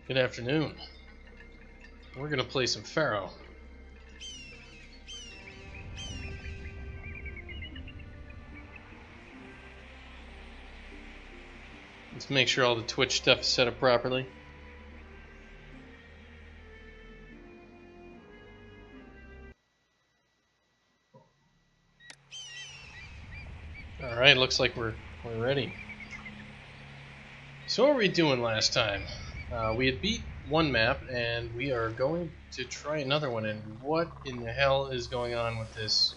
Good afternoon. We're gonna play some Pharaoh. Let's make sure all the Twitch stuff is set up properly. Alright, looks like we're ready. So what were we doing last time? We had beat one map, and we are going to try another one, and what in the hell is going on with this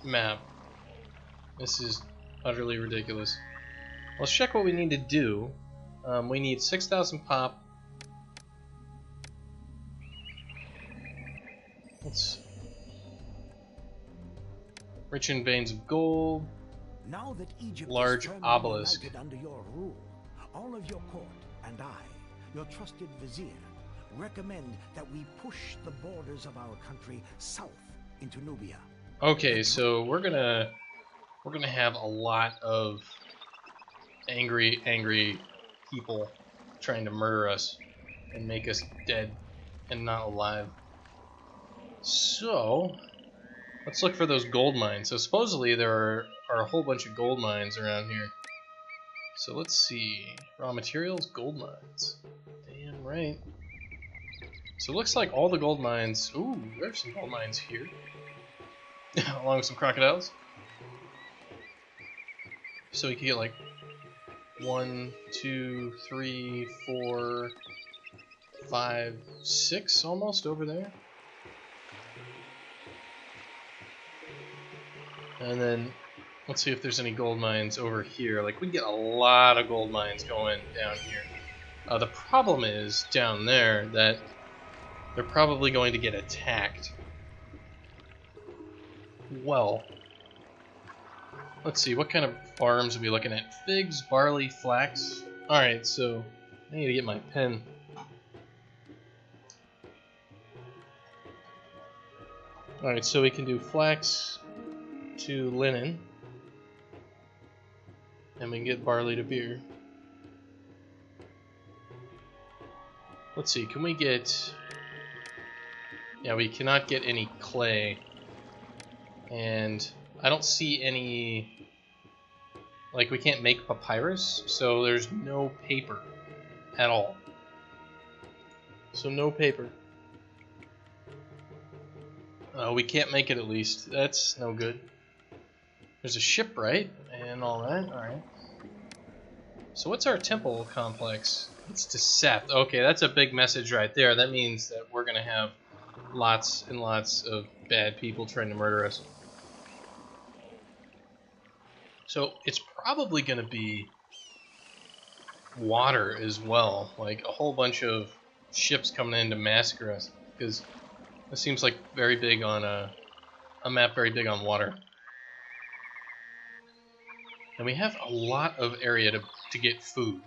map? This is utterly ridiculous. Let's check what we need to do. We need 6,000 pop. Let's... Rich in veins of gold. Now that Egypt Large is obelisk. united under your rule, all of your court and I, your trusted vizier, recommend that we push the borders of our country south into Nubia. Okay, so we're gonna have a lot of angry people trying to murder us and make us dead and not alive. So let's look for those gold mines. So supposedly there are a whole bunch of gold mines around here. So let's see. Raw materials, gold mines. Damn right. So it looks like all the gold mines... Ooh, there's some gold mines here. Along with some crocodiles. So we can get like 1, 2, 3, 4, 5, 6 almost over there. And then let's see if there's any gold mines over here. Like, we get a lot of gold mines going down here. The problem is down there that they're probably going to get attacked. Well, let's see, what kind of farms are we looking at? Figs, barley, flax. Alright, so I need to get my pen. Alright, so we can do flax to linen. And we can get barley to beer. Let's see, can we get... Yeah, we cannot get any clay. And I don't see any... Like, we can't make papyrus, so there's no paper at all. So no paper. We can't make it, at least. That's no good. There's a ship, right? And all that. Alright. So what's our temple complex? It's to Seth. Okay, that's a big message right there. That means that we're going to have lots and lots of bad people trying to murder us. So it's probably going to be water as well. Like a whole bunch of ships coming in to massacre us. Because this seems like very big on a map very big on water. And we have a lot of area to get food.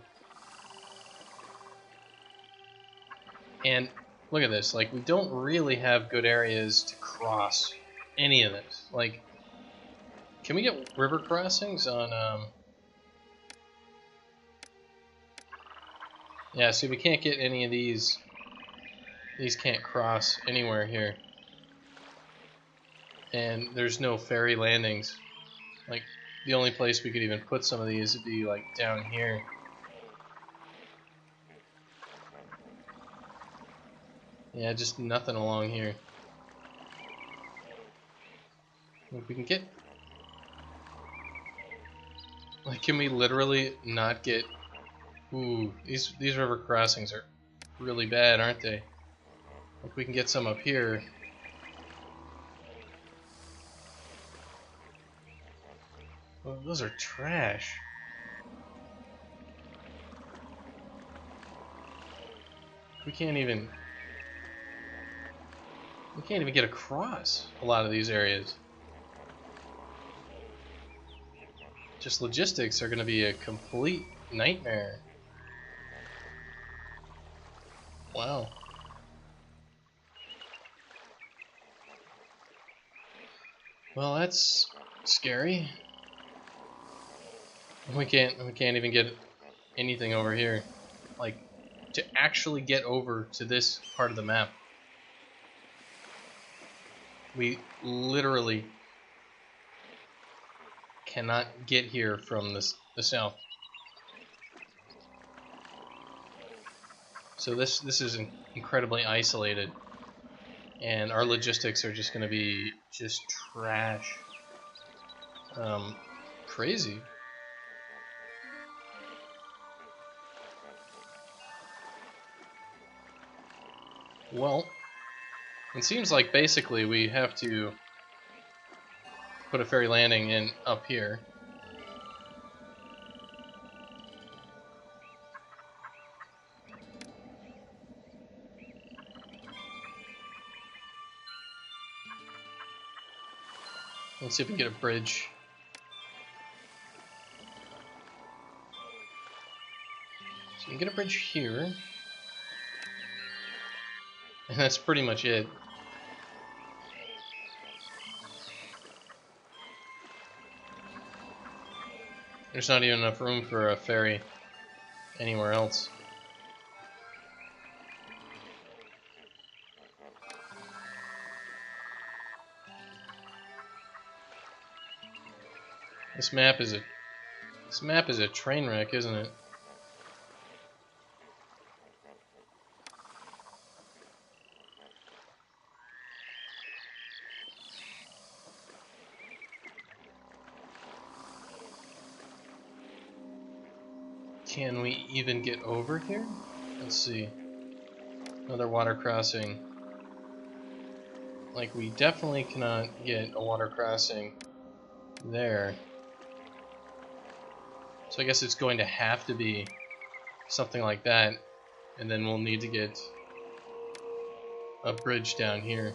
And look at this, like, we don't really have good areas to cross any of this. Like, can we get river crossings on, Yeah, see, we can't get any of these. These can't cross anywhere here. And there's no ferry landings. Like, the only place we could even put some of these would be, like, down here. Yeah, just nothing along here. Like, we can get... Like, can we literally not get... Ooh, these river crossings are really bad, aren't they? Like, we can get some up here. Oh, those are trash. We can't even get across a lot of these areas. Just logistics are going to be a complete nightmare. Wow. Well, that's scary. We can't even get anything over here. Like, to actually get over to this part of the map. We literally cannot get here from the south. So this is incredibly isolated, and our logistics are just going to be just trash. Crazy. Well, it seems like basically we have to put a ferry landing in up here. Let's see if we can get a bridge. So we can get a bridge here. And that's pretty much it. There's not even enough room for a ferry anywhere else. This map is a train wreck, isn't it? Can we even get over here? Let's see. Another water crossing. Like, we definitely cannot get a water crossing there. So I guess it's going to have to be something like that, and then we'll need to get a bridge down here.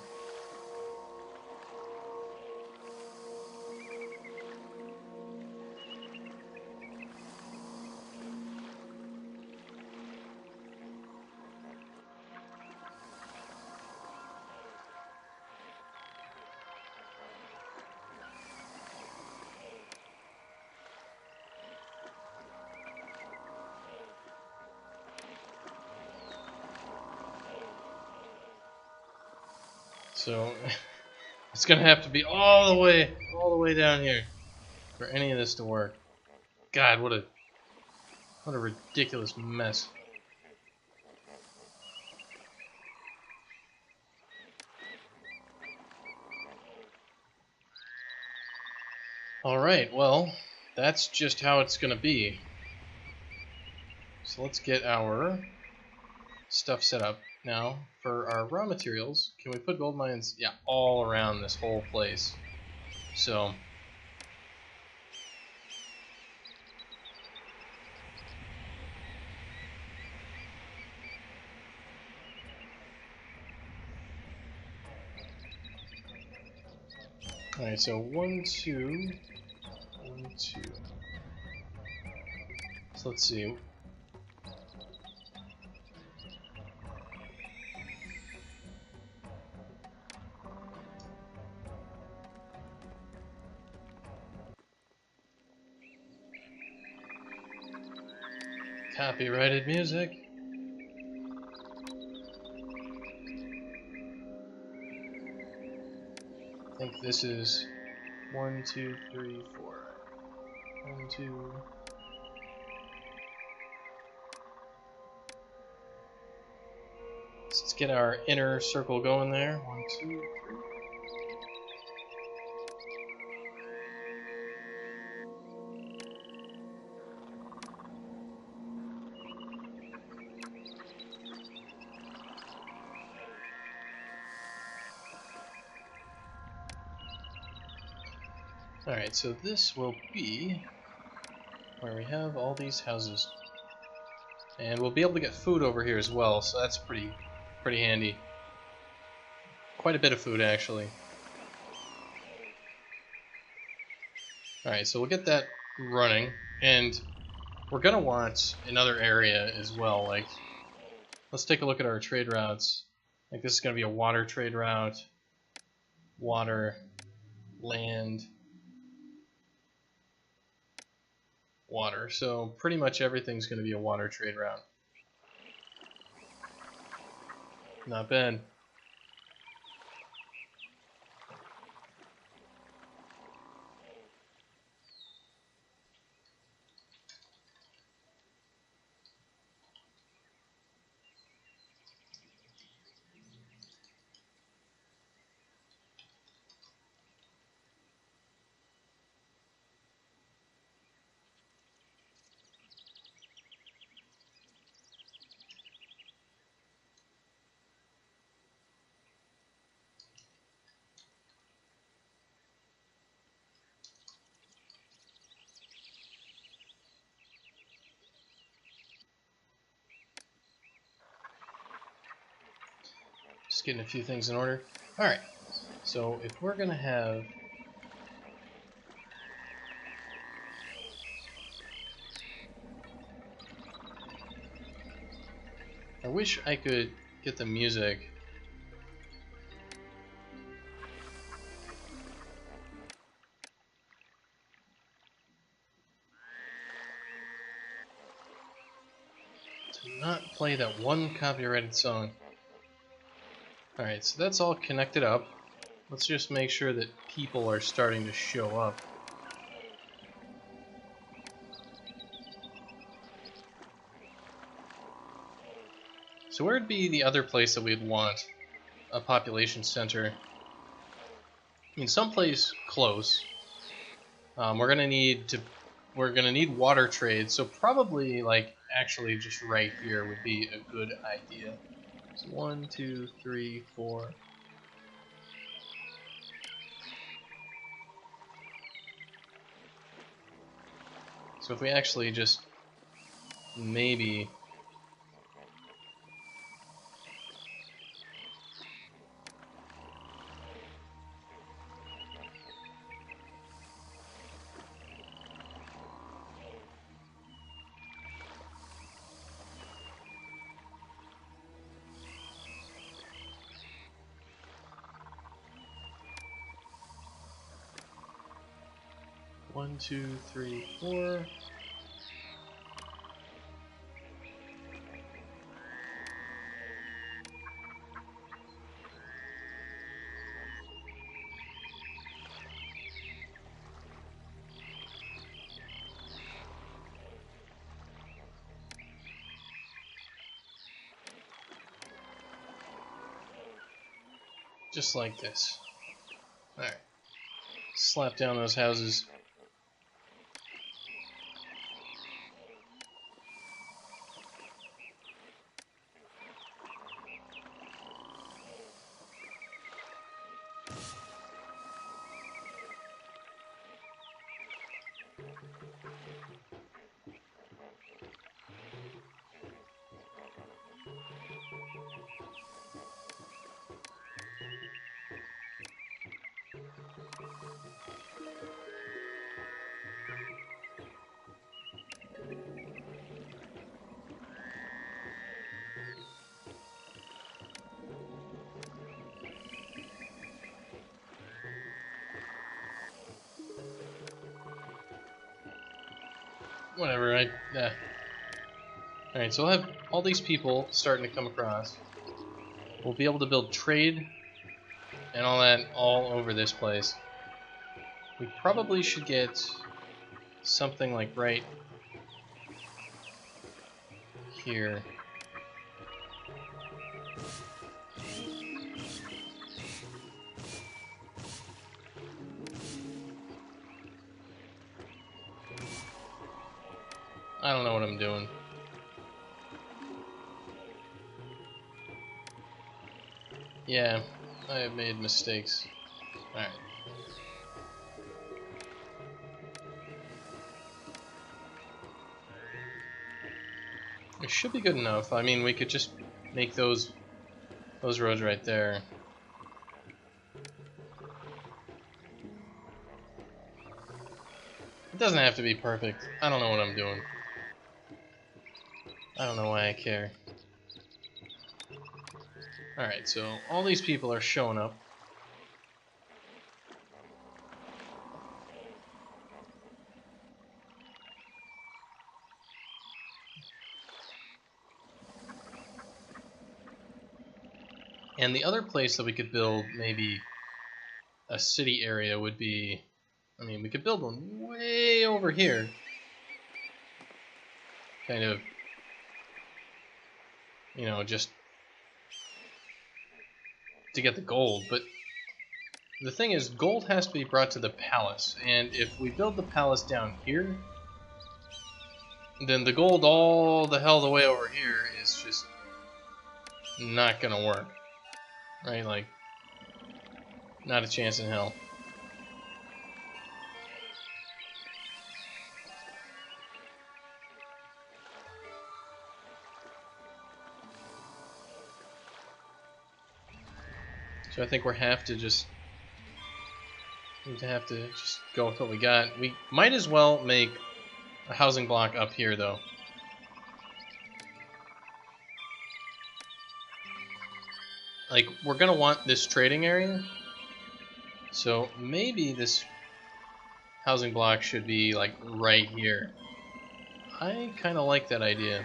So it's gonna have to be all the way down here for any of this to work. God, what a ridiculous mess. All right, well, that's just how it's gonna be. So let's get our stuff set up. Now, for our raw materials, can we put gold mines? Yeah, all around this whole place. So, alright, so 1, 2, 1, 2. So let's see. Copyrighted music. I think this is 1, 2, 3, 4. 1, 2. Let's get our inner circle going there. 1, 2, 3. Alright, so this will be where we have all these houses. And we'll be able to get food over here as well, so that's pretty handy. Quite a bit of food, actually. Alright, so we'll get that running, and we're gonna want another area as well. Like, let's take a look at our trade routes. Like, this is gonna be a water trade route, water, land, water. So pretty much everything's gonna be a water trade route. Not bad. Just getting a few things in order. Alright, so if we're gonna have... I wish I could get the music. To not play that one copyrighted song. Alright, so that's all connected up. Let's just make sure that people are starting to show up. So where'd be the other place that we'd want a population center? I mean, someplace close. We're gonna need water trade, so probably like actually just right here would be a good idea. So 1, 2, 3, 4. So if we actually just maybe... One, two, three, four. Just like this. Alright. Slap down those houses. Whatever, Alright, so we'll have all these people starting to come across. We'll be able to build trade and all that all over this place. We probably should get something like right here. I don't know what I'm doing. Yeah, I have made mistakes. Alright. It should be good enough. I mean, we could just make those roads right there. It doesn't have to be perfect. I don't know what I'm doing. I don't know why I care. Alright, so all these people are showing up. And the other place that we could build maybe a city area would be, I mean, we could build one way over here. Kind of, you know, just to get the gold. But the thing is, gold has to be brought to the palace. And if we build the palace down here, then the gold all the hell the way over here is just not gonna work. Right? Like, not a chance in hell. So I think we have to just go with what we got. We might as well make a housing block up here, though. Like, we're gonna want this trading area, so maybe this housing block should be like right here. I kind of like that idea.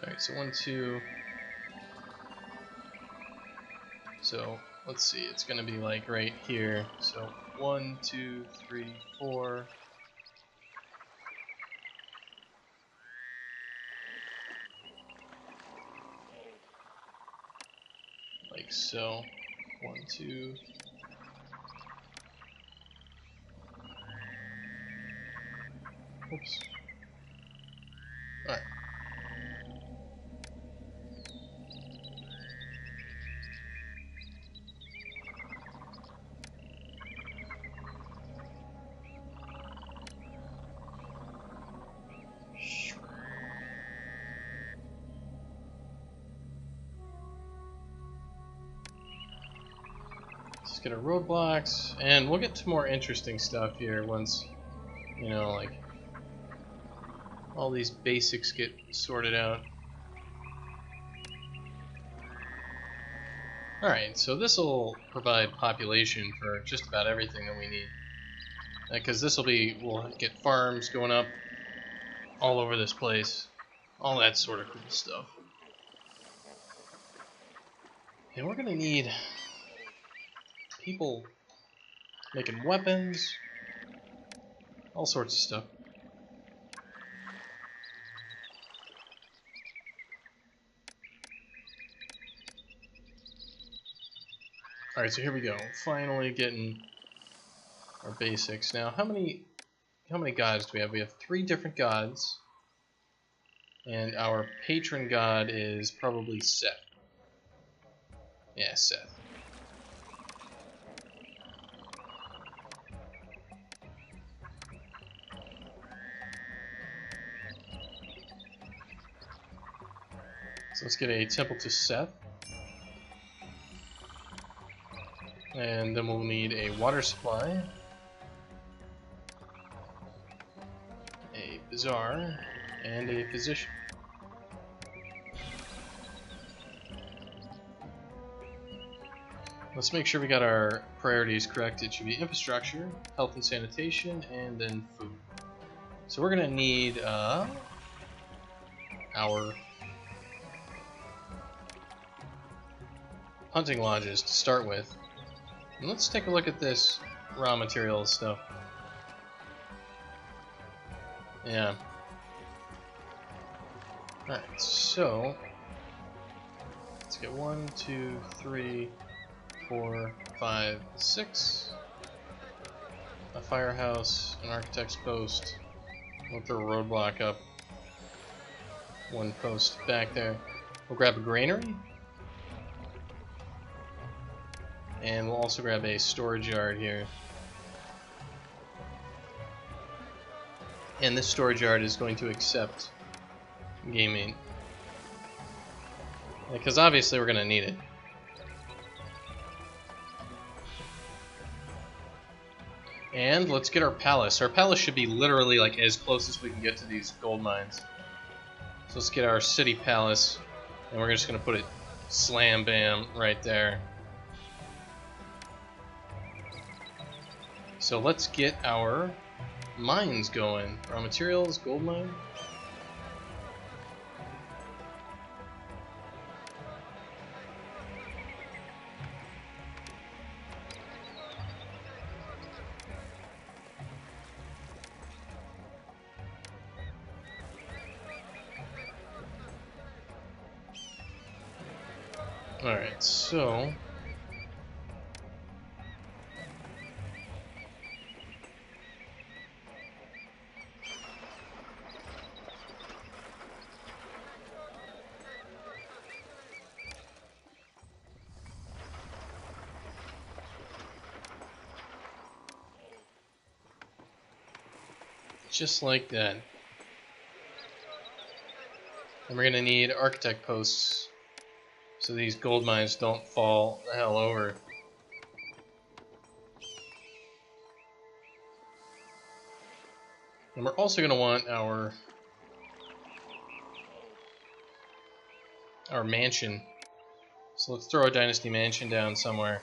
Alright, so 1, 2. So let's see, it's gonna be like right here. So 1, 2, 3, 4. Like so. 1, 2. Oops. Alright. Let's get our roadblocks, and we'll get to more interesting stuff here once, you know, like, all these basics get sorted out. Alright, so this will provide population for just about everything that we need. Because we'll get farms going up all over this place. All that sort of cool stuff. And we're gonna need people making weapons, all sorts of stuff. Alright, so here we go. Finally getting our basics. Now, how many gods do we have? We have 3 different gods. And our patron god is probably Seth. Yeah, Seth. So let's get a temple to Seth. And then we'll need a water supply, a bazaar, and a physician. Let's make sure we got our priorities correct. It should be infrastructure, health and sanitation, and then food. So we're gonna need our hunting lodges to start with. And let's take a look at this raw materials stuff. Yeah. Alright, so let's get 1, 2, 3, 4, 5, 6. A firehouse, an architect's post. We'll throw a roadblock up. 1 post back there. We'll grab a granary. And we'll also grab a storage yard here. And this storage yard is going to accept gaming. Because obviously we're going to need it. And let's get our palace. Our palace should be literally like as close as we can get to these gold mines. So let's get our city palace. And we're just going to put it slam bam right there. So let's get our mines going? Raw materials, gold mine? Alright, so just like that. And we're gonna need architect posts so these gold mines don't fall the hell over. And we're also gonna want our mansion. So let's throw a dynasty mansion down somewhere.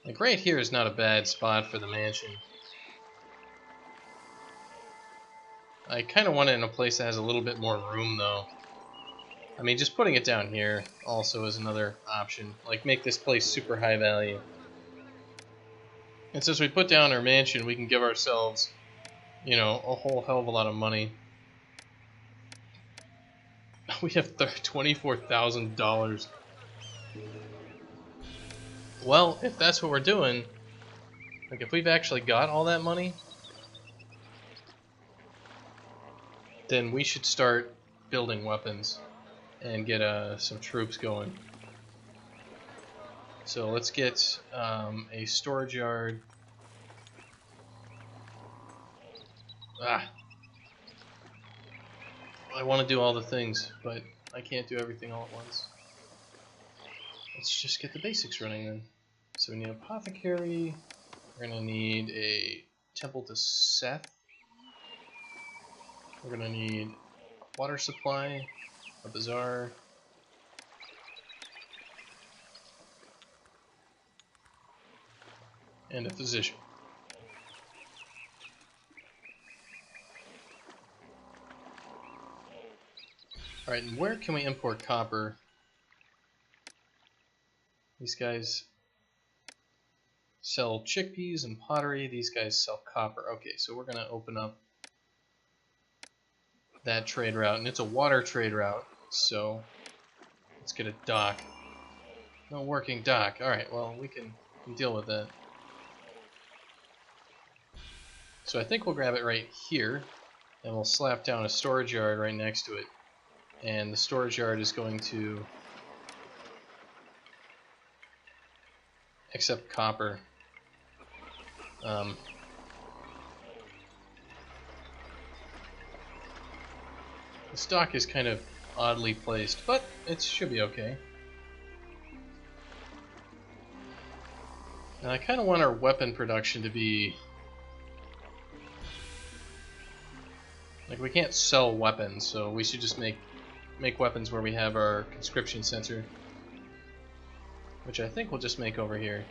Like right here is not a bad spot for the mansion. I kind of want it in a place that has a little bit more room though. I mean, just putting it down here also is another option. Like, make this place super high value. And since we put down our mansion, we can give ourselves, you know, a whole hell of a lot of money. We have $24,000. Well, if that's what we're doing, like if we've actually got all that money, then we should start building weapons and get some troops going. So let's get a storage yard. I want to do all the things, but I can't do everything all at once. Let's just get the basics running then. So we need an apothecary. We're gonna need a temple to Seth. We're gonna need a water supply, a bazaar, and a physician. Alright, and where can we import copper? These guys sell chickpeas and pottery. These guys sell copper. Okay, so we're gonna open up that trade route, and it's a water trade route, so let's get a dock. No working dock. Alright, well, we can deal with that. So I think we'll grab it right here, and we'll slap down a storage yard right next to it. And the storage yard is going to accept copper. The dock is kind of oddly placed, but it should be okay. And I kind of want our weapon production to be... like, we can't sell weapons, so we should just make weapons where we have our conscription center. Which I think we'll just make over here.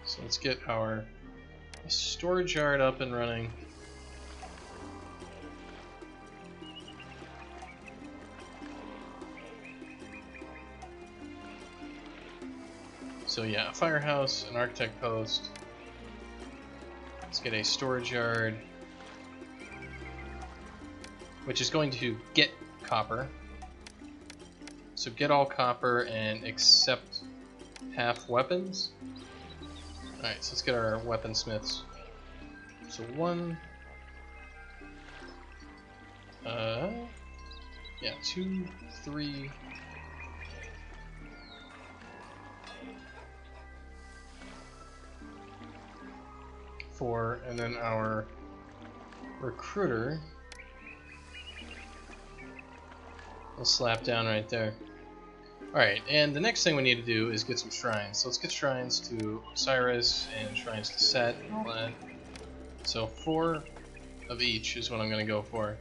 So let's get our storage yard up and running. So yeah, a firehouse, an architect post. Let's get a storage yard, which is going to get copper. So get all copper and accept half weapons. Alright, so let's get our weaponsmiths. So 1, yeah, 2, 3, 4, and then our recruiter we'll slap down right there. Alright, and the next thing we need to do is get some shrines. So let's get shrines to Osiris and shrines to Set and all that. So 4 of each is what I'm going to go for.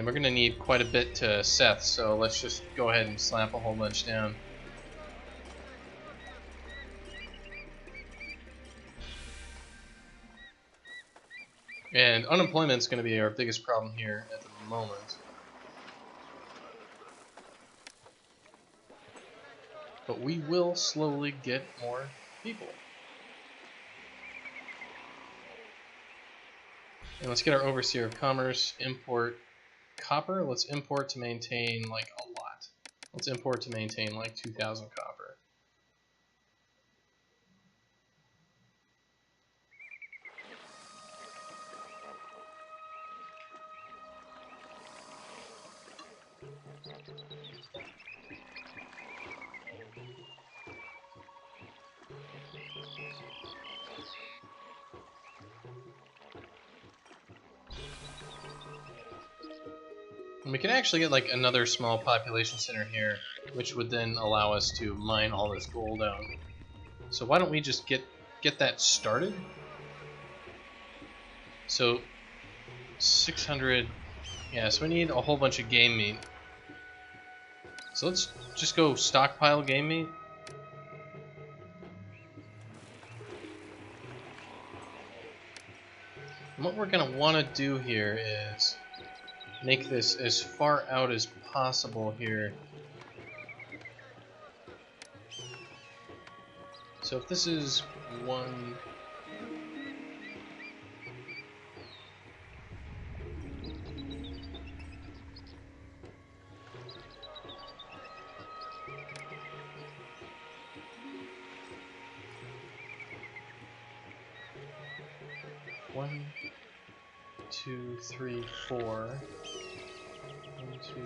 And we're going to need quite a bit to Seth, so let's just go ahead and slap a whole bunch down. And unemployment's going to be our biggest problem here at the moment. But we will slowly get more people. And let's get our Overseer of Commerce, import copper. Let's import to maintain like a lot. Let's import to maintain like 2,000 copper. And we can actually get like another small population center here, which would then allow us to mine all this gold out. So why don't we just get that started? So 600, yeah, so we need a whole bunch of game meat. So let's just go stockpile game meat. And what we're gonna want to do here is make this as far out as possible here. So if this is 1... One, two, three, 4. 1, 2, 3.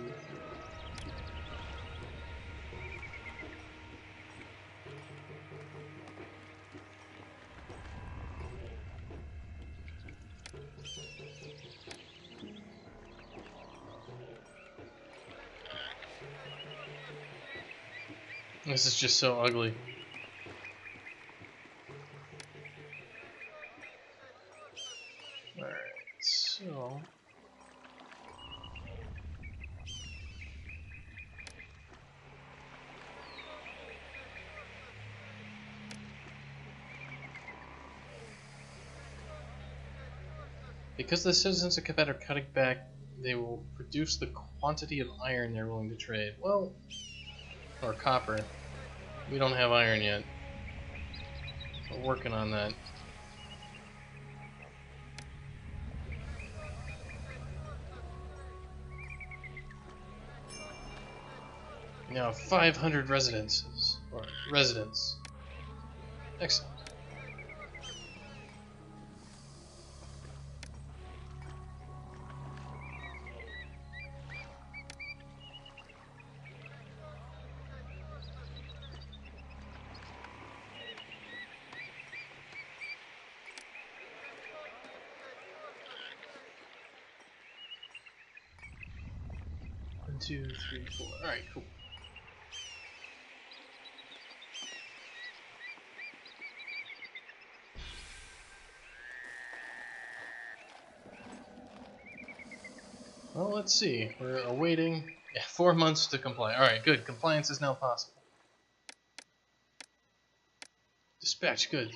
This is just so ugly. Alright, so... Because the citizens of Cultivate are cutting back, they will reduce the quantity of iron they're willing to trade. Well, or copper. We don't have iron yet. We're working on that. Now 500 residences, or residents. Excellent. One, two, three, 4. Alright, cool. Well, let's see. We're awaiting 4 months to comply. Alright, good. Compliance is now possible. Dispatch goods.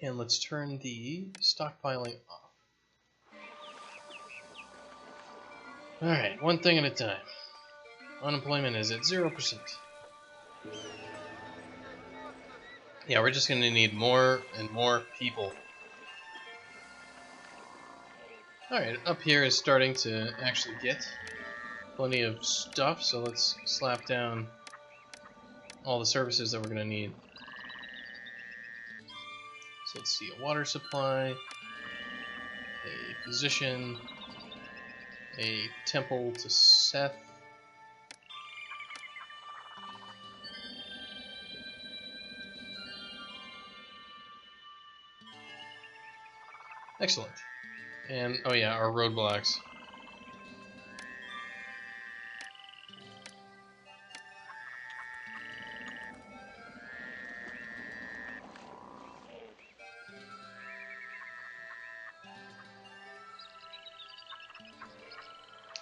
And let's turn the stockpiling off. Alright, one thing at a time. Unemployment is at 0%. Yeah, we're just going to need more and more people. Alright, up here is starting to actually get plenty of stuff, so let's slap down all the services that we're going to need. So let's see, a water supply, a physician, a temple to Seth, excellent. And, oh yeah, our roadblocks.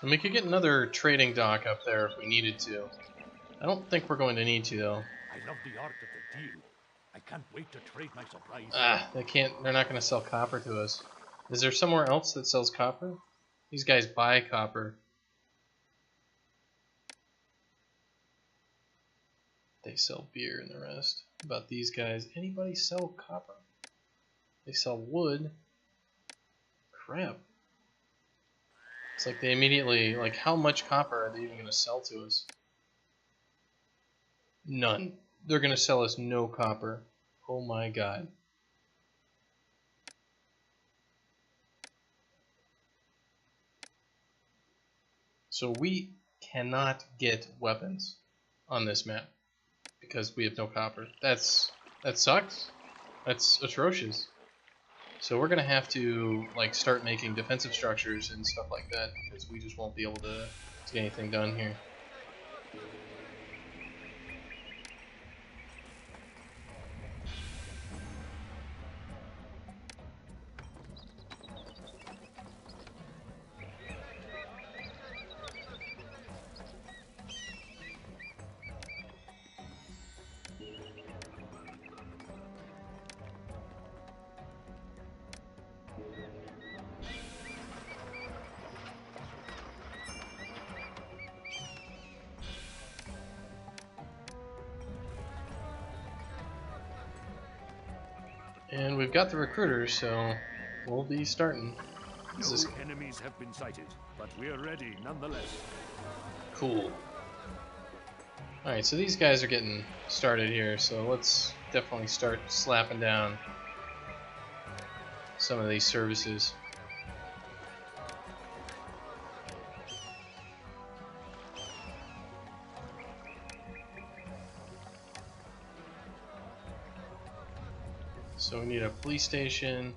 And we could get another trading dock up there if we needed to. I don't think we're going to need to, though. I love the art of the deal. I can't wait to trade my supplies. Ah, they're not going to sell copper to us. Is there somewhere else that sells copper? These guys buy copper. They sell beer and the rest. How about these guys? Anybody sell copper? They sell wood. Crap. It's like they immediately, like, how much copper are they even going to sell to us? None. They're going to sell us no copper. Oh my god. So we cannot get weapons on this map because we have no copper. That sucks. That's atrocious. So we're gonna have to like start making defensive structures and stuff like that because we just won't be able to get anything done here. And we've got the recruiters, so we'll be starting. No enemies have been sighted, but we're ready nonetheless. Cool. Alright, so these guys are getting started here, so let's definitely start slapping down some of these services. So we need a police station.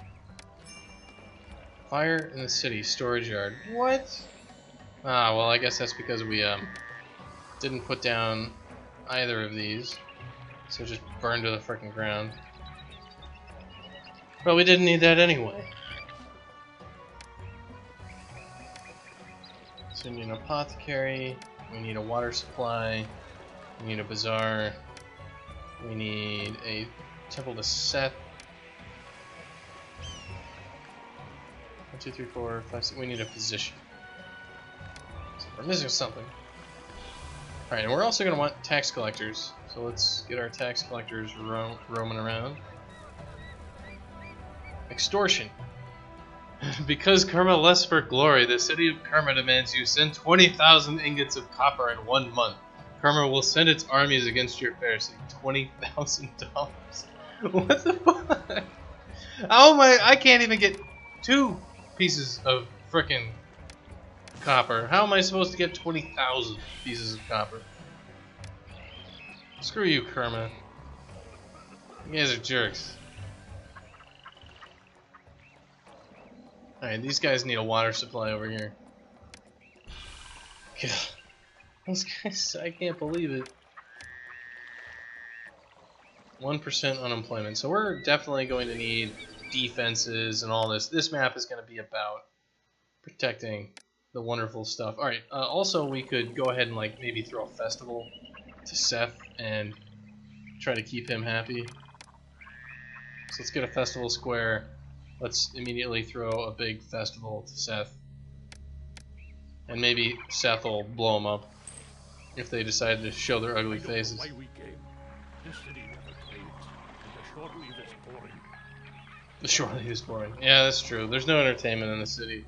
Fire in the city, storage yard. What? Ah, well I guess that's because we didn't put down either of these. So just burned to the frickin' ground. Well, we didn't need that anyway. So we need an apothecary, we need a water supply, we need a bazaar, we need a temple to Seth. 1, 2, 3, 4, 5, 6. We need a physician. So we're missing something. Alright, and we're also going to want tax collectors. So let's get our tax collectors roaming around. Extortion. Because Karma lusts for glory, the city of Karma demands you send 20,000 ingots of copper in 1 month. Karma will send its armies against your fair city. $20,000. What the fuck? Oh my, I can't even get 2 pieces of frickin' copper. How am I supposed to get 20,000 pieces of copper? Screw you, Karma. You guys are jerks. Alright, these guys need a water supply over here. God. These guys, I can't believe it. 1% unemployment. So we're definitely going to need defenses and all this. This map is going to be about protecting the wonderful stuff. Alright, also we could go ahead and like maybe throw a festival to Seth and try to keep him happy. So let's get a festival square. Let's immediately throw a big festival to Seth. And maybe Seth will blow him up if they decide to show their ugly faces. Why we came. This city never fades, and the shore leave is boring. The shore leave is boring. Yeah, that's true. There's no entertainment in the city.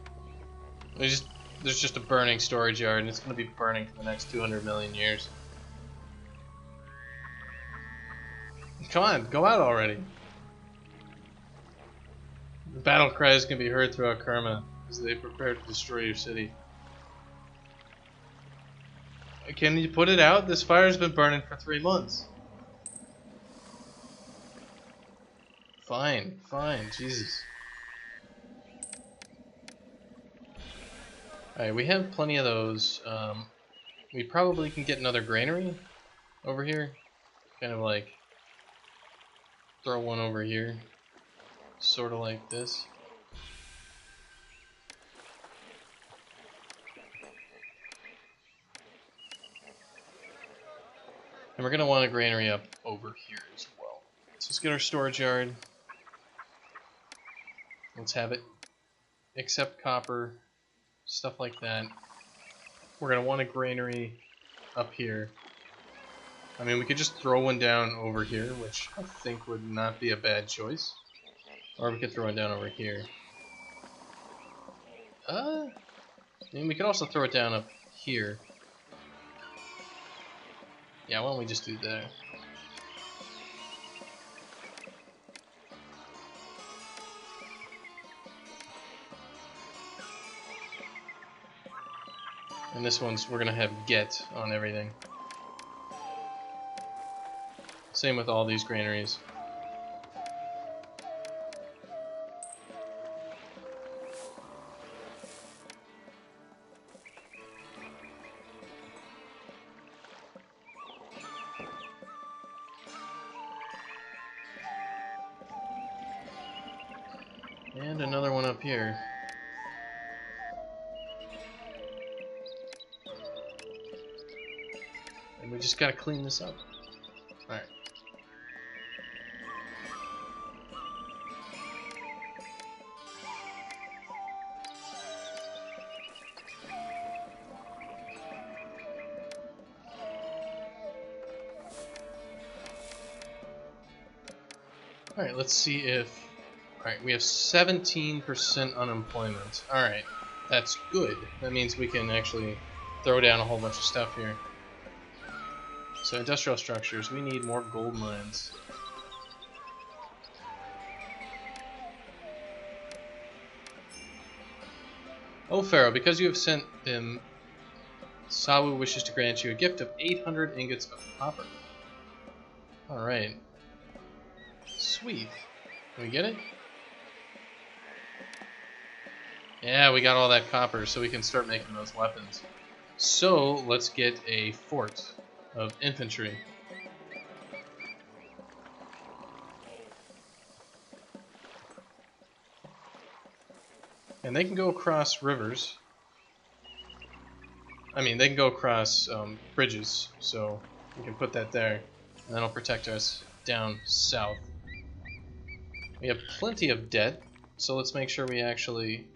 There's just a burning storage yard, and it's going to be burning for the next 200 million years. Come on, go out already. The battle cries can be heard throughout Karma as they prepare to destroy your city. Can you put it out? This fire's been burning for 3 months. Fine, fine, Jesus. Alright, we have plenty of those. We probably can get another granary over here. Kind of like throw one over here. Sort of like this. And we're going to want a granary up over here as well. So let's get our storage yard. Let's have it accept copper, stuff like that. We're going to want a granary up here. I mean, we could just throw one down over here, which I think would not be a bad choice. Or we could throw it down over here. I mean, we could also throw it down up here. Yeah, why don't we just do that? And this one's, we're gonna have get on everything. Same with all these granaries. And another one up here. And we just gotta clean this up. Alright. Alright, let's see if... Alright, we have 17% unemployment. Alright, that's good. That means we can actually throw down a whole bunch of stuff here. So industrial structures, we need more gold mines. Oh Pharaoh, because you have sent him, Sawu wishes to grant you a gift of 800 ingots of copper. Alright. Sweet. Can we get it? Yeah, we got all that copper, so we can start making those weapons. So, let's get a fort of infantry. And they can go across rivers. I mean, they can go across bridges, so we can put that there. And that'll protect us down south. We have plenty of debt, so let's make sure we actually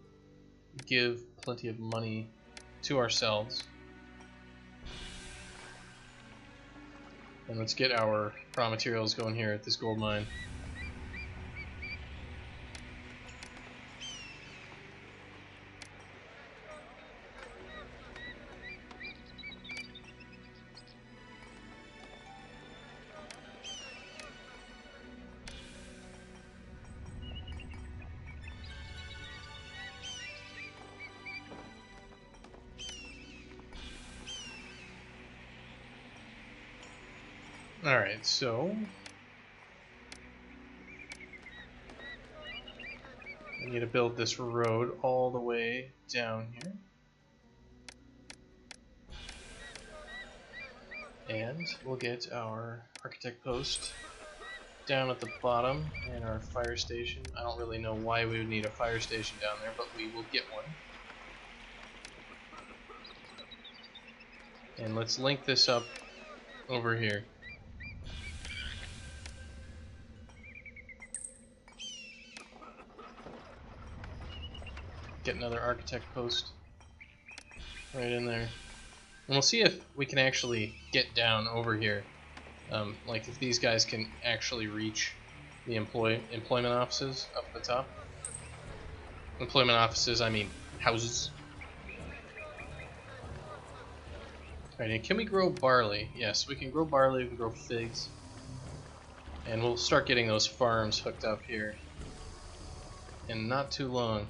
give plenty of money to ourselves. And let's get our raw materials going here at this gold mine. Alright, so I need to build this road all the way down here. And we'll get our architect post down at the bottom and our fire station. I don't really know why we would need a fire station down there, but we will get one. And let's link this up over here. Get another architect post right in there. And we'll see if we can actually get down over here. Like if these guys can actually reach the employment offices up at the top. Employment offices, I mean houses. Alright, and can we grow barley? Yes, we can grow barley, we can grow figs. And we'll start getting those farms hooked up here in not too long.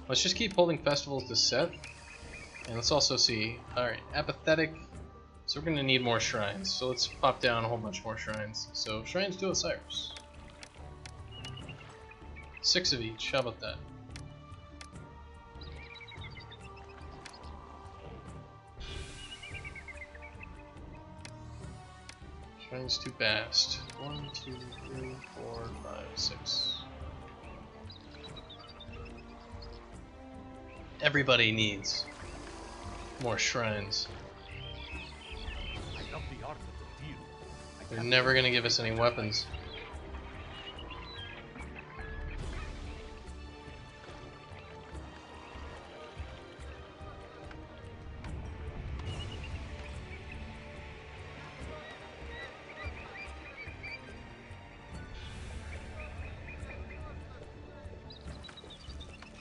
Let's just keep holding festivals to set. And let's also see, alright, apathetic. So we're going to need more shrines. So let's pop down a whole bunch more shrines. So shrines to Osiris. 6 of each, how about that? Shrines to Bast. 1, 2, 3, 4, 5, 6. Everybody needs more shrines. They're never gonna give us any weapons.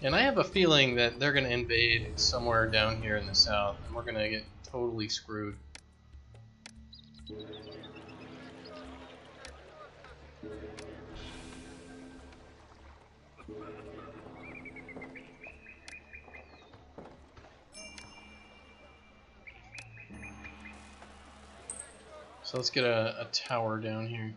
And I have a feeling that they're going to invade somewhere down here in the south, and we're going to get totally screwed. So let's get a tower down here.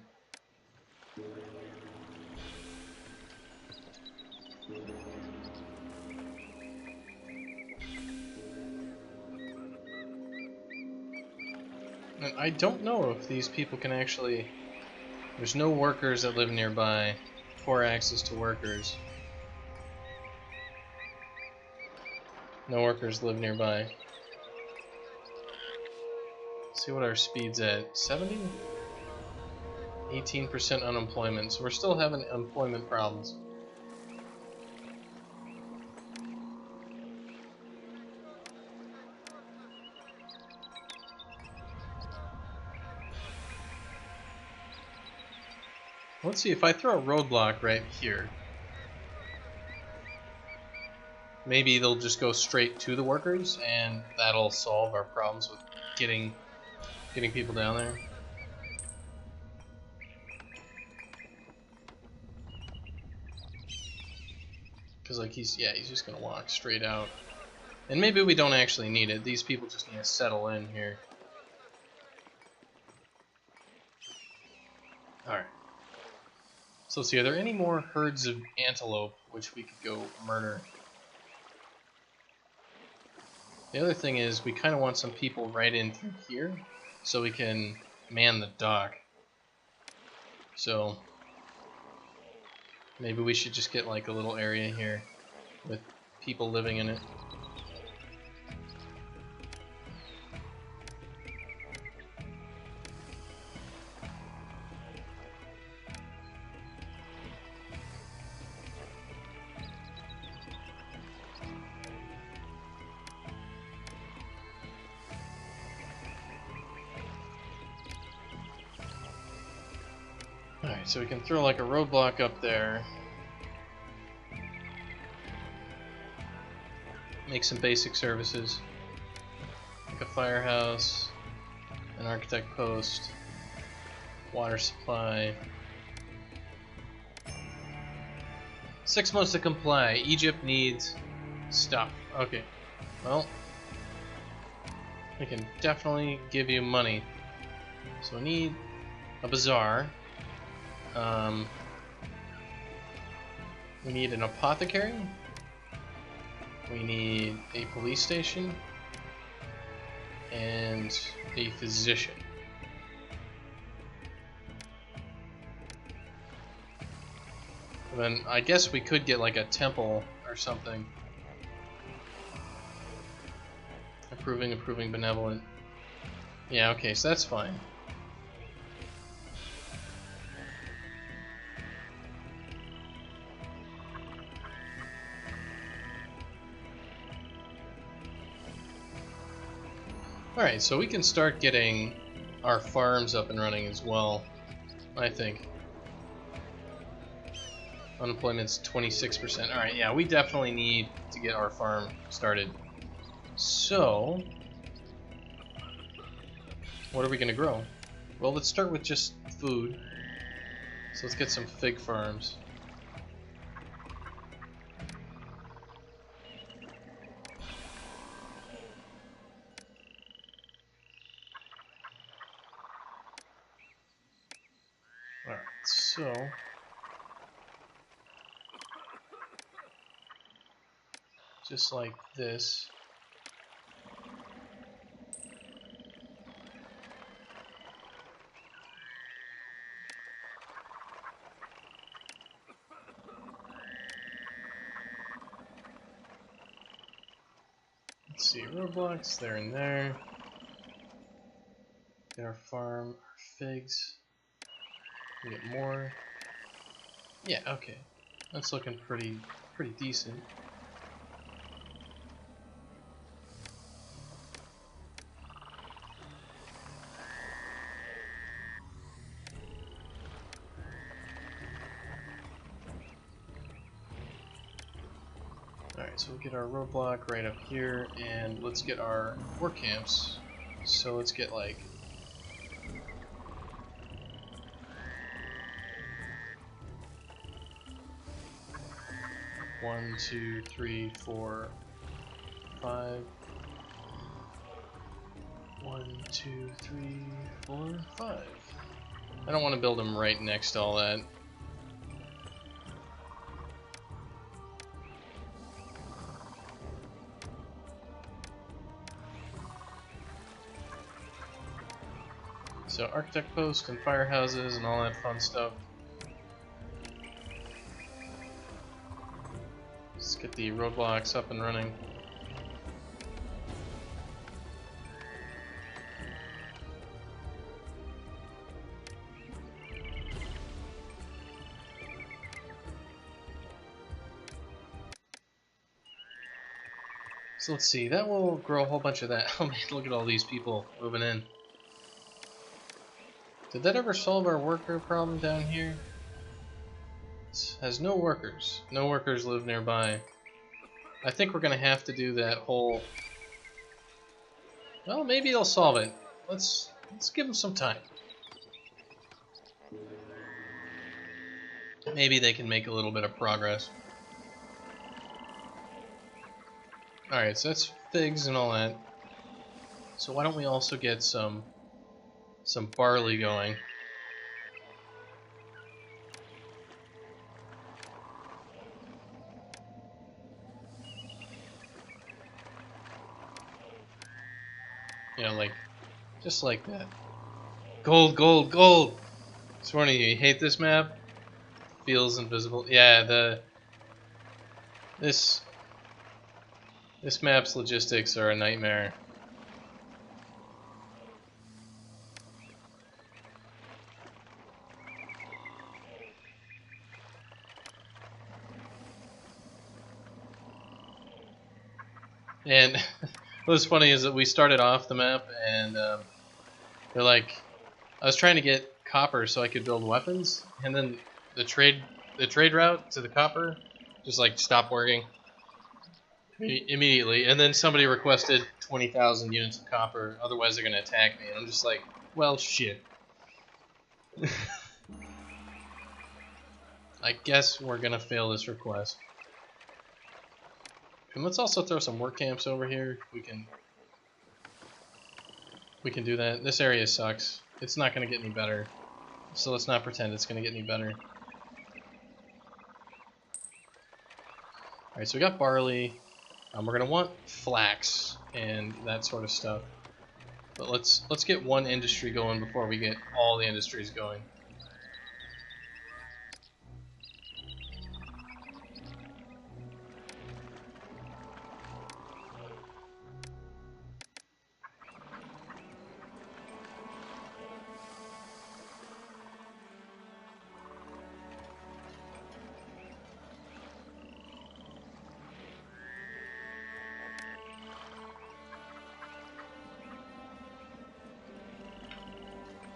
And I don't know if these people can actually... There's no workers that live nearby. Poor access to workers. No workers live nearby. Let's see what our speed's at. 70? 18% unemployment. So we're still having employment problems. Let's see, if I throw a roadblock right here, maybe they'll just go straight to the workers, and that'll solve our problems with getting people down there. Because like he's just gonna walk straight out, and maybe we don't actually need it. These people just need to settle in here. All right. So let's see, are there any more herds of antelope which we could go murder? The other thing is we kind of want some people right in through here so we can man the dock. So maybe we should just get like a little area here with people living in it. Alright, so we can throw like a roadblock up there. Make some basic services. Like a firehouse, an architect post, water supply. 6 months to comply. Egypt needs stuff. Okay. Well, we can definitely give you money. So we need a bazaar. We need an apothecary. We need a police station. And a physician. Then I guess we could get like a temple or something. Approving, benevolent. Yeah, okay, so that's fine. Alright, so we can start getting our farms up and running as well, I think. Unemployment's 26%. Alright, yeah, we definitely need to get our farm started. So, what are we going to grow? Well, let's start with just food. So let's get some fig farms. Alright, so just like this. Let's see, roadblocks there and there. Get our farm, our figs. We get more. Yeah, okay. That's looking pretty decent. Alright, so we'll get our roadblock right up here, and let's get our work camps. So let's get like 1, 2, 3, 4, 5. 1, 2, 3, 4, 5. I don't want to build them right next to all that. So architect post and firehouses and all that fun stuff. Let's get the roadblocks up and running. So let's see, that will grow a whole bunch of that. Oh man, look at all these people moving in. Did that ever solve our worker problem down here? It has no workers. No workers live nearby. I think we're gonna have to do that whole... Well, maybe they'll solve it. Let's give them some time. Maybe they can make a little bit of progress. Alright, so that's figs and all that. So why don't we also get some barley going? You know, like, just like that. Gold, gold, gold! Sworn you hate this map? Feels invisible. Yeah, this map's logistics are a nightmare. And what's funny is that we started off the map and they're like, I was trying to get copper so I could build weapons, and then the trade route to the copper just like stopped working immediately. And then somebody requested 20,000 units of copper, otherwise they're gonna attack me. And I'm just like, well, shit. I guess we're gonna fail this request. And let's also throw some work camps over here. We can do that. This area sucks. It's not going to get any better. So let's not pretend it's going to get any better. Alright, so we got barley. We're going to want flax and that sort of stuff. But let's get one industry going before we get all the industries going.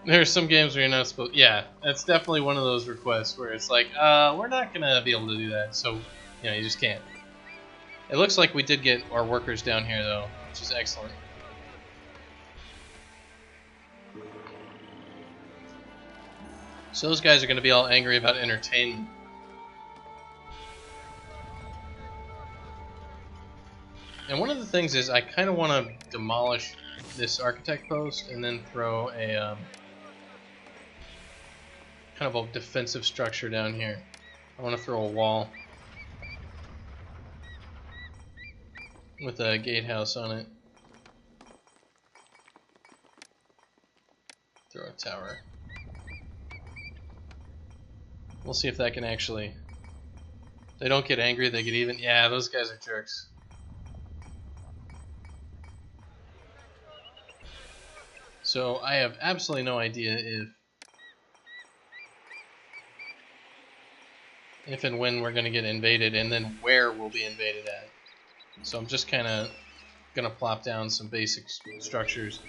There's some games where you're not supposed... Yeah, that's definitely one of those requests where it's like, we're not going to be able to do that, so, you know, you just can't. It looks like we did get our workers down here, though, which is excellent. So those guys are going to be all angry about entertainment. And one of the things is I kind of want to demolish this architect post and then throw a... kind of a defensive structure down here. I want to throw a wall with a gatehouse on it. Throw a tower. We'll see if that can actually... They don't get angry, they get even. Yeah, those guys are jerks. So I have absolutely no idea if and when we're going to get invaded, and then where we'll be invaded at. So I'm just kind of going to plop down some basic structures.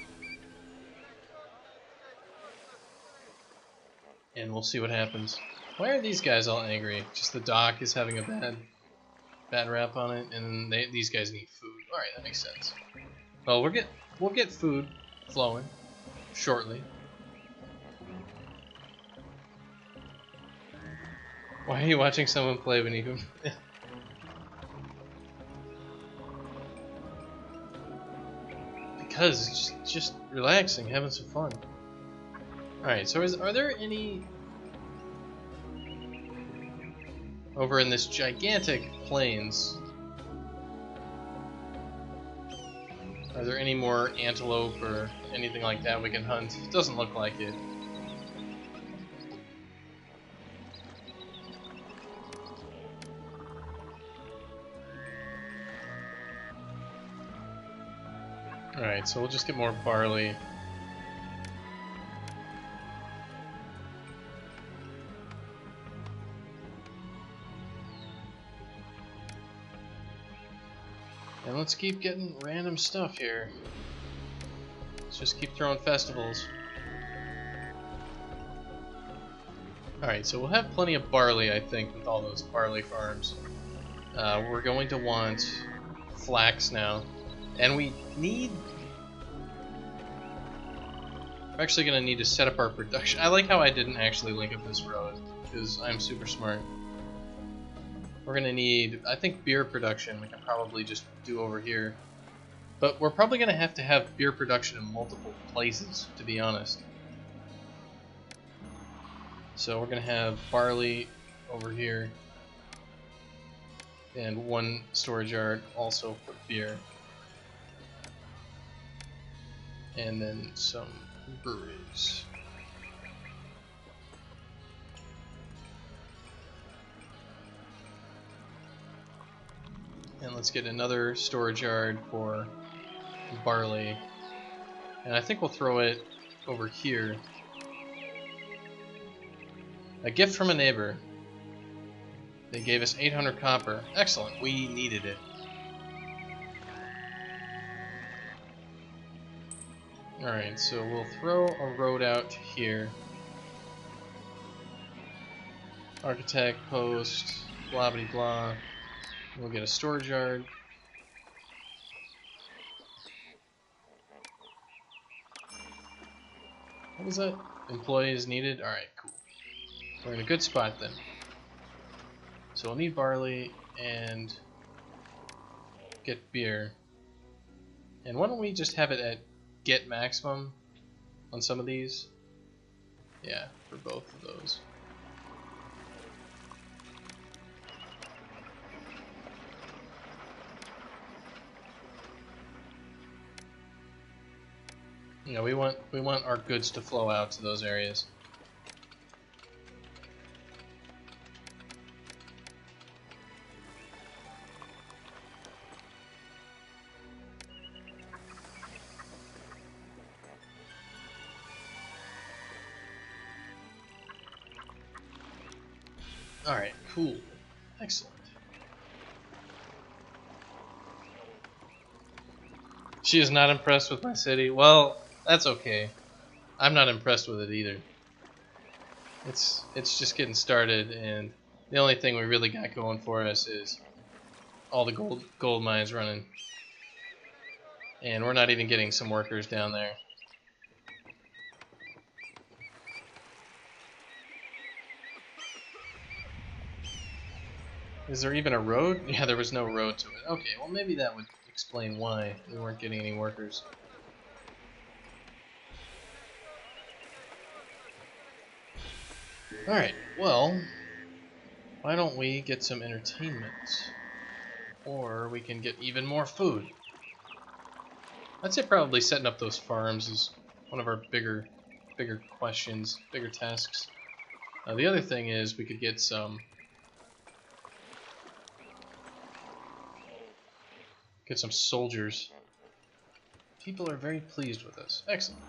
And we'll see what happens. Why are these guys all angry? Just the dock is having a bad rap on it, and these guys need food. Alright, that makes sense. Well, we'll get food flowing shortly. Why are you watching someone play when you can... Because it's just relaxing, having some fun. Alright, so are there any... Over in this gigantic plains, are there any more antelope or anything like that we can hunt? It doesn't look like it. Alright, so we'll just get more barley. And let's keep getting random stuff here. Let's just keep throwing festivals. Alright, so we'll have plenty of barley, I think, with all those barley farms. We're going to want flax now. And we need... We're actually going to need to set up our production. I like how I didn't actually link up this road, because I'm super smart. We're going to need, I think, beer production we can probably just do over here. But we're probably going to have beer production in multiple places, to be honest. So we're going to have barley over here. And one storage yard also for beer. And then some breweries. And let's get another storage yard for barley. And I think we'll throw it over here. A gift from a neighbor. They gave us 800 copper. Excellent, we needed it. Alright, so we'll throw a road out here. Architect, post, blah blah blah. We'll get a storage yard. What was that? Employees needed? Alright, cool. We're in a good spot then. So we'll need barley and get beer. And why don't we just have it at get maximum on some of these? Yeah, for both of those. Yeah, we want our goods to flow out to those areas. Alright, cool. Excellent. She is not impressed with my city. Well, that's okay. I'm not impressed with it either. It's just getting started, and the only thing we really got going for us is all the gold mines running. And we're not even getting some workers down there. Is there even a road? Yeah, there was no road to it. Okay, well maybe that would explain why we weren't getting any workers. Alright, well, why don't we get some entertainment? Or we can get even more food. I'd say probably setting up those farms is one of our bigger questions, bigger tasks. The other thing is we could get some soldiers. People are very pleased with us. Excellent.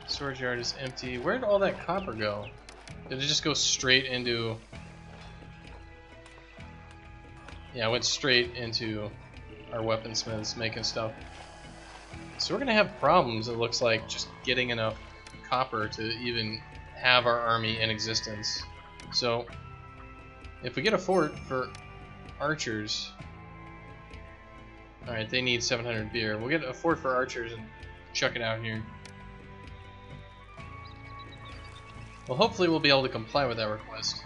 Storage yard is empty. Where did all that copper go? Did it just go straight into... Yeah, it went straight into our weaponsmiths making stuff. So we're gonna have problems, it looks like, just getting enough copper to even have our army in existence. So, if we get a fort for archers... Alright, they need 700 beer. We'll get a fort for archers and chuck it out here. Well, hopefully we'll be able to comply with that request.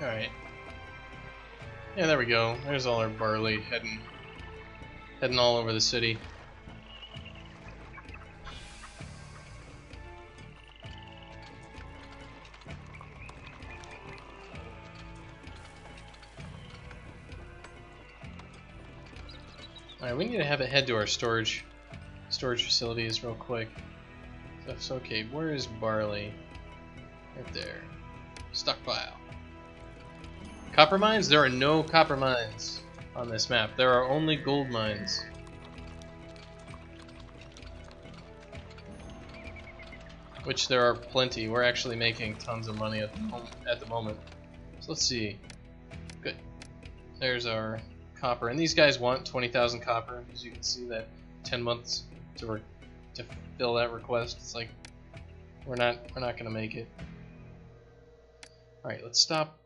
Alright. Yeah, there we go. There's all our barley heading all over the city. Alright, we need to have it head to our storage facilities real quick. That's okay. Where is barley? Right there. Stockpile. Copper mines? There are no copper mines on this map. There are only gold mines. Which there are plenty. We're actually making tons of money at the moment. So let's see. Good. There's our copper. And these guys want 20,000 copper. As you can see, that 10 months to fill that request. It's like we're not gonna make it. Alright, let's stop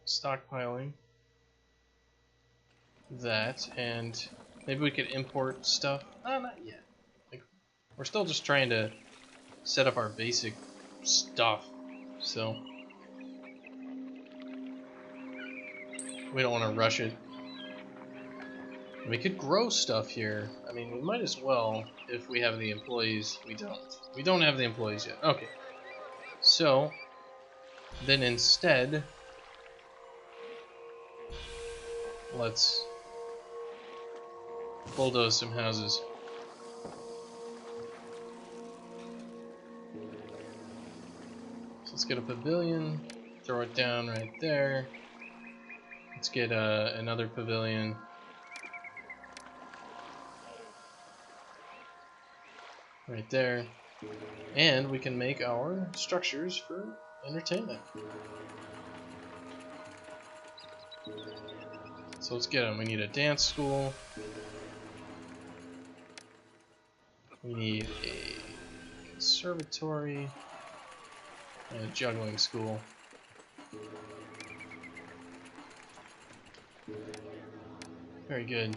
stockpiling that, and maybe we could import stuff. Not yet. Like, we're still just trying to set up our basic stuff, so we don't want to rush it. We could grow stuff here. I mean, we might as well if we have the employees. We don't. We don't have the employees yet. Okay. So then instead, let's bulldoze some houses. So let's get a pavilion, throw it down right there. Let's get another pavilion. Right there. And we can make our structures for entertainment. So let's get them. We need a dance school. We need a conservatory and a juggling school. Very good.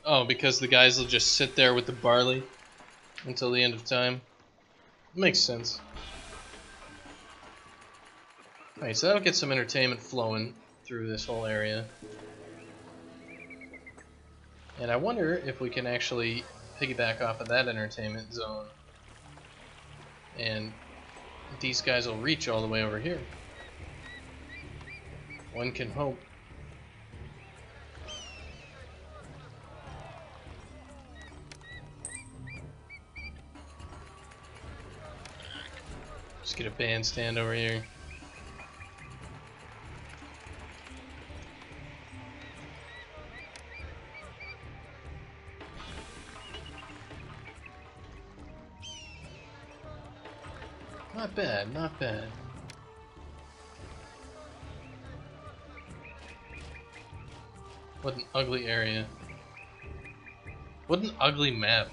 Oh, because the guys will just sit there with the barley until the end of time. Makes sense. Alright, so that'll get some entertainment flowing through this whole area. And I wonder if we can actually piggyback off of that entertainment zone. And these guys will reach all the way over here. One can hope. Just get a bandstand over here. Not bad, not bad. What an ugly area. What an ugly map.